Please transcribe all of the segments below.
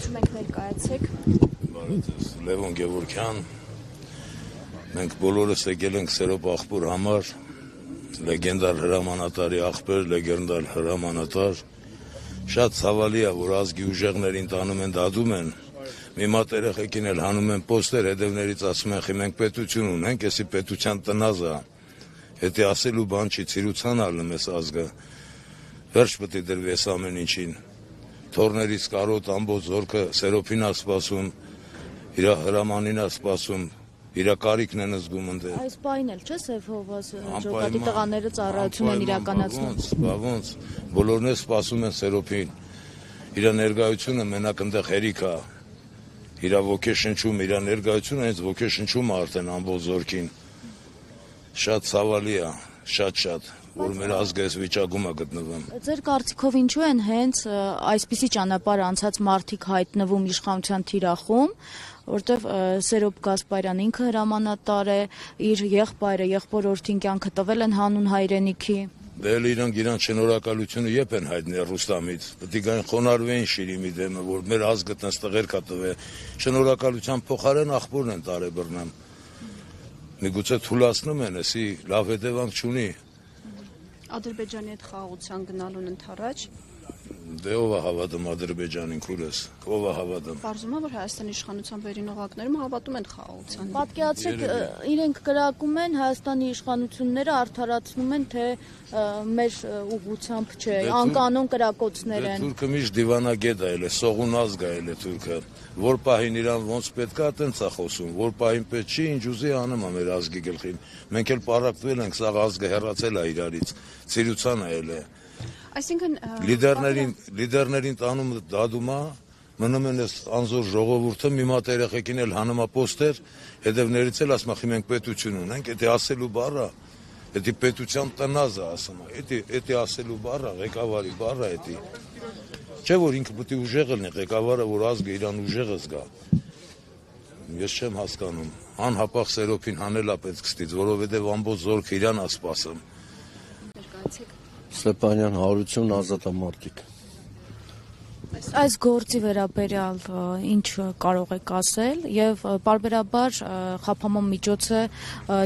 Որոշում եք ներկայացեք։ Բարև, Լևոն Գևորգյան, մենք բոլորս եկել ենք Սերոբ աղբոր համար, լեգենդար հրամանատարի աղբեր, լեգենդար հրամանատար, շատ ցավալի է, որ ազգի ուժեղներին տանում են, դադում են, մի մատ երեխեքին էլ հանում են պոստեր, հետևներից ասում են, խի մենք պետություն ունենք, էսի պետության տնազ է, հետի ասելու բան չի, ցիրուցան ալնում ես ազգը, վերջ պետք է դրվի այս ամեն ինչին, թորներից կարոտ ամբողջ զորքը Սերոբին է սպասում, իր հրամանին է սպասում, իր կարիքն են զգում ընդեր։ Այս պահին էլ չէ Սև Հովազ ջոկատի տղաները ծառայություն են իրականացնում։ Ոնց, բոլորն էլ սպասում են Սերոբին, իր ներկայությունը մենակ այնտեղ հերիք է, իր ոգեշնչում, իր ներկայությունը հենց ոգեշնչում է արդեն ամբողջ զորքին, շատ ցավալի է, շատ, որ մեր ազգը այս վիճակում է գտնվում։ Ձեր կարծիքով ինչու են հենց այսպիսի ճանապարհ անցած մարդիկ հայտնվում իշխանության թիրախում, որտեվ Սերոբ Գասպարյանն ինքը հրամանատար է, իր եղբայրը, եղբորորդին կյանքը տվել են հանուն հայրենիքի։ Դե իրանք շնորհակալությունը եփ են հայտնել Ռուստամից, պետք է գային խոնարհվեին Շիրիմի դեմը, որ մեր ազգը տենց տղեր կա տվել, շնորհակալության փոխարեն աղբորն են տարեբռնում։ Միգուցե թուլացնում են, էսի լավ հետևանք չունի։ Ադրբեջանի հետ խաղաղության գնալուն ընթരാճ Դե ով է հավատում Ադրբեջանին, քուրս, ով է հավատում։ Պարզվում է, որ Հայաստանի իշխանության վերին օղակներում հավատում են խաղաղությանը։ Պատկերացրեք, իրենք կրակում են, Հայաստանի իշխանությունները արդարացնում են, թե մեր ուղղությամբ չէ, անկանոն կրակոցներ են։ Թուրքը միշտ դիվանագետ է, սողուն ազգ է թուրքը, որ պահին իրան ոնց պետք է, տենց է խոսում, որ պահին պետք չի, ինչ ուզի անում է մեր ազգի գլխին։ Մենք էլ պարակվել ենք, սաղ ազգը հեռացել է իրարից, ցիրուցան է ել է։ Այսինքն լիդերներին տանում դադում է, մնում են այս անզոր ժողովուրդը, մի մատ երեխեքին էլ հանում է պոստեր, հետևներից էլ ասում է, մենք պետություն ունենք, էդի ասելու բառը, էդի պետության տնազ է ասում է, էդի ասելու բառը, ղեկավարի բառը էդի։ Չէ որ ինքը պետք է ուժեղ լինի, ղեկավարը, որ ազգը իրան ուժեղը զգա։ Ես չեմ հասկանում, անհապաղ Սերոբին հանել է պետք ստից, որովհետև ամբողջ զորքը իրան է սպասում։ Ստեփանյան հարություն ազատամարտիկ։ Այս գործի վերաբերյալ ինչ կարող եք ասել եւ պարբերաբար խափանման միջոցը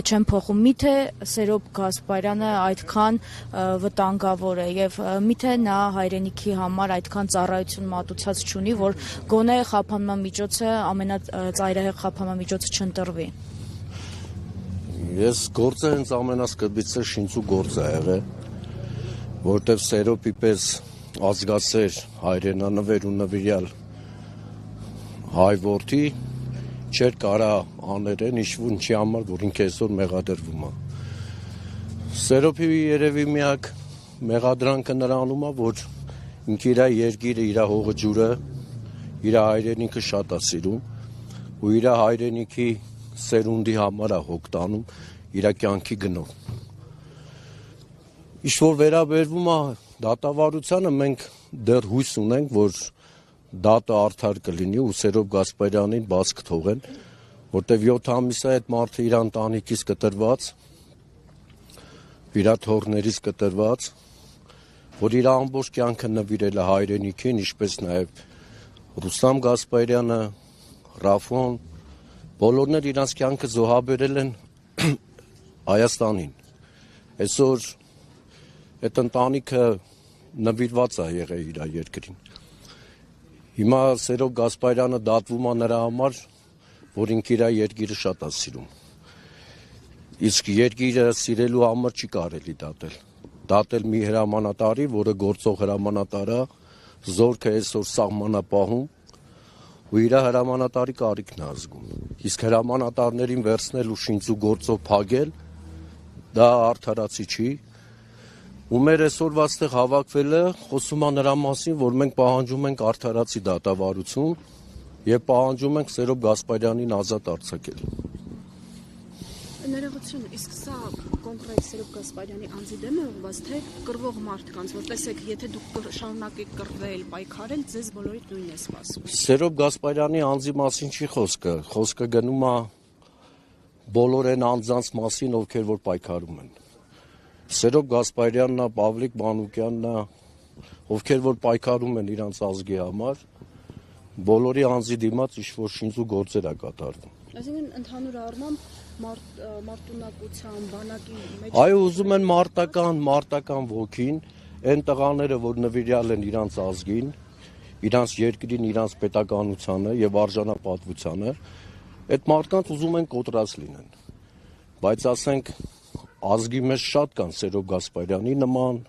չեն փոխում, միթե Սերոբ Գասպարյանը այդքան վտանգավոր է եւ միթե նա հայրենիքի համար այդքան ծառայություն մատուցած չունի, որ գոնե խափանման միջոցը ամենածայրահեղ խափանման միջոցը չընտրվի։ Ես գործը հենց ամենասկզբից շինծու գործ է եղել, որտեվ Սերոբի պես ազգասեր հայրենանվեր ու նվիրյալ հայ որդի չէր կարա աներեն ինչ-որ համար, որ ինքը այսօր մեղադրվում է։ Սերոբի երևի միակ մեղադրանքը նրանում է, որ ինքը իր երկիրը, իր հողը ջուրը, իր հայրենիքը շատ է սիրում ու իր հայրենիքի սերունդի համար է հոգ տանում իր կյանքի գնով։ Ինչ որ վերաբերվում է դատավարությանը, մենք դեռ հույս ունենք, որ դատը արդար կլինի ու Սերոբ Գասպարյանին բաց կթողեն, որտեվ 7 ամիս է այդ մարդը իր ընտանիքից կտրված, իր թոռներից կտրված, որ իր ամբողջ կյանքը նվիրել է հայրենիքին, ինչպես նաև Ռուստամ Գասպարյանը, Ռաֆոն, բոլորն էլ իրանց կյանքը զոհաբերել են Հայաստանին։ Այսօր այդ ընտանիքը նվիրված է եղել իր երկրին։ Հիմա Սերոբ Գասպարյանը դատվում է նրա համար, որ ինքը իր երկիրը շատ է սիրում։ Իսկ երկիրը սիրելու համար չի կարելի դատել։ Դատել մի հրամանատարի, որը գործող հրամանատար է, զորքը այսօր սահմանապահում ու իր հրամանատարի կարիքն է զգում։ Իսկ հրամանատարներին վերցնել ու շինծու գործով փակել, դա արդարացի չի։ Ու մեր այսօրվա այստեղ հավաքվելը խոսում է նրա մասին, որ մենք պահանջում ենք արդարացի դատավարություն եւ պահանջում ենք Սերոբ Գասպարյանին ազատ արձակել։ Ներողություն, իսկ սա կոնկրետ Սերոբ Գասպարյանի անձի դեմ է ուղղված, թե կռվող մարդկանց, որ տեսեք, եթե դուք շարունակեք կռվել, պայքարել, ձեզ բոլորիդ նույնն է սպասում։ Սերոբ Գասպարյանի անձի մասին չի խոսքը, խոսքը գնում է բոլոր այն անձանց մասին, ովքեր որ պայքարում են։ Սերոբ Գասպարյանն է, Պավլիկ Մանուկյանն է, ովքեր որ պայքարում են իրանց ազգի համար, բոլորի անձի դիմաց ինչ-որ շինձու գործեր է կատարվում։ Այսինքն ընդհանուր առմամբ մարտունակության բանակի մեջ Այո, ուզում են մարտական ոգին, այն տղաները, որ նվիրյալ են իրանց ազգին, իրանց երկրին, իրանց պետականությանը եւ արժանապատվությանը, այդ մարդկանց ուզում են կոտրած լինեն։ Բայց ասենք ազգի մեջ շատ կան Սերոբ Գասպարյանի նման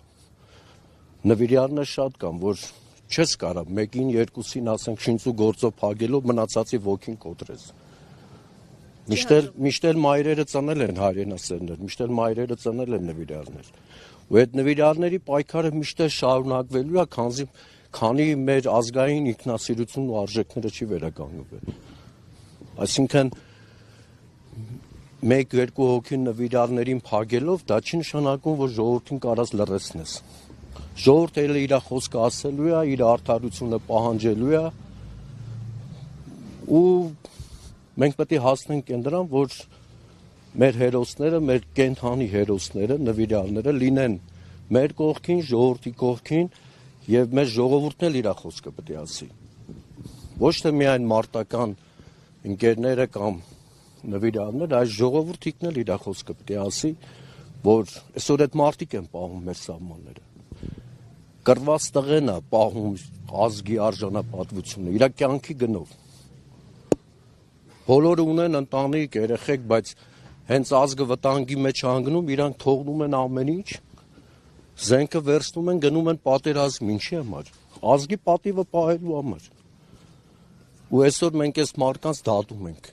նվիրյալներ շատ կան, որ չես կարող մեկին, երկուսին ասենք շինծու գործով փագելով մնացածի ոգին կոտրես։ Միշտ էլ մայրերը ծնել են հայրենասերներ, միշտ էլ մայրերը ծնել են նվիրյալներ։ Ու այդ նվիրյալների պայքարը միշտ էլ շարունակվելու է, քանի մեր ազգային ինքնասիրությունն ու արժեքները չի վերականգնվել։ Այսինքն 1-2 հոգի նվիրյալներին փագելով դա չի նշանակում, որ ժողովրդին կարած լռեցնես։ Ժողովուրդը իր խոսքը ասելու է, իր արդարությունը պահանջելու է ու մենք պետք է հասնենք դրան, որ մեր հերոսները, մեր կենթանի հերոսները, նվիրյալները լինեն մեր կողքին, ժողովրդի կողքին եւ մեր ժողովուրդն էլ իր խոսքը պետք է ասի։ Ոչ թե միայն մարտական ընկերները կամ նվիրյալները, այլ ժողովուրդիկն էլ իր խոսքը պետք է ասի, որ այսօր այդ մարդիկ են պահում մեր սահմանները։ Կռված տղեն է պահում ազգի արժանապատվությունը, իր կյանքի գնով։ Բոլորը ունեն ընտանիք, երեխեք, բայց հենց ազգը վտանգի մեջ հանգնում, իրանք թողնում են ամեն ինչ, զենքը վերցնում են, գնում են պատերազմ, ինչի համար։ Ազգի պատիվը պահելու համար։ Ու այսօր մենք այս մարդկանց դատում ենք։